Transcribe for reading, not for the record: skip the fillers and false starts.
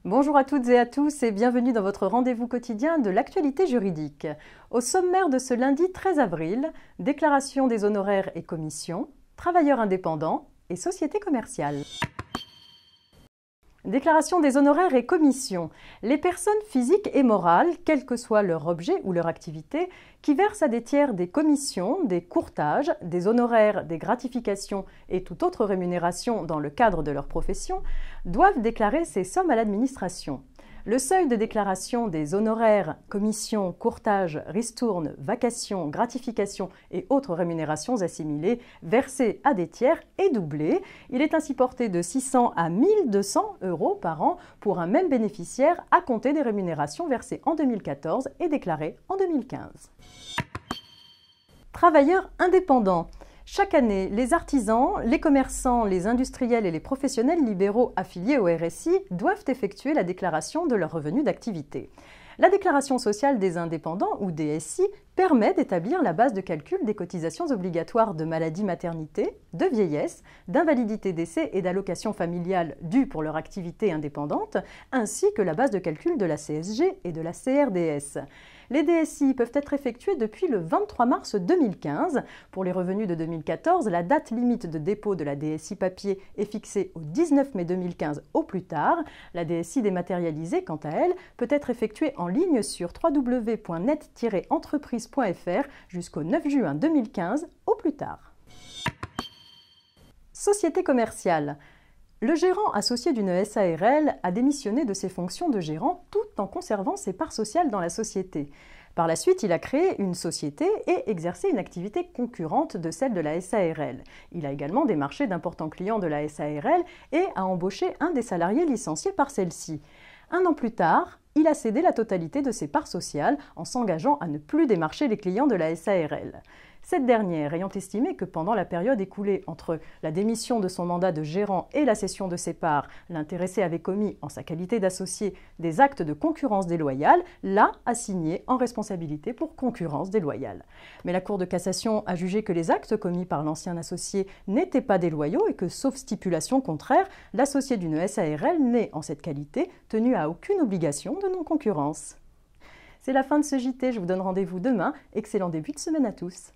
Bonjour à toutes et à tous et bienvenue dans votre rendez-vous quotidien de l'actualité juridique. Au sommaire de ce lundi 13 avril, déclaration des honoraires et commissions, travailleurs indépendants et sociétés commerciales. Déclaration des honoraires et commissions. Les personnes physiques et morales, quel que soit leur objet ou leur activité, qui versent à des tiers des commissions, des courtages, des honoraires, des gratifications et toute autre rémunération dans le cadre de leur profession, doivent déclarer ces sommes à l'administration. Le seuil de déclaration des honoraires, commissions, courtages, ristournes, vacations, gratifications et autres rémunérations assimilées versées à des tiers est doublé. Il est ainsi porté de 600 à 1 200 € par an pour un même bénéficiaire à compter des rémunérations versées en 2014 et déclarées en 2015. Travailleurs indépendants. Chaque année, les artisans, les commerçants, les industriels et les professionnels libéraux affiliés au RSI doivent effectuer la déclaration de leurs revenus d'activité. La déclaration sociale des indépendants, ou DSI, permet d'établir la base de calcul des cotisations obligatoires de maladie-maternité, de vieillesse, d'invalidité-décès et d'allocations familiales dues pour leur activité indépendante, ainsi que la base de calcul de la CSG et de la CRDS. Les DSI peuvent être effectués depuis le 23 mars 2015. Pour les revenus de 2014, la date limite de dépôt de la DSI papier est fixée au 19 mai 2015 au plus tard. La DSI dématérialisée, quant à elle, peut être effectuée en ligne sur www.net-entreprise.fr jusqu'au 9 juin 2015 au plus tard. Société commerciale. Le gérant associé d'une SARL a démissionné de ses fonctions de gérant tout en conservant ses parts sociales dans la société. Par la suite, il a créé une société et exercé une activité concurrente de celle de la SARL. Il a également démarché d'importants clients de la SARL et a embauché un des salariés licenciés par celle-ci. Un an plus tard, il a cédé la totalité de ses parts sociales en s'engageant à ne plus démarcher les clients de la SARL. Cette dernière ayant estimé que pendant la période écoulée entre la démission de son mandat de gérant et la cession de ses parts, l'intéressé avait commis, en sa qualité d'associé, des actes de concurrence déloyale, l'a assigné en responsabilité pour concurrence déloyale. Mais la Cour de cassation a jugé que les actes commis par l'ancien associé n'étaient pas déloyaux et que, sauf stipulation contraire, l'associé d'une SARL n'est, en cette qualité, tenu à aucune obligation de non-concurrence. C'est la fin de ce JT, je vous donne rendez-vous demain. Excellent début de semaine à tous.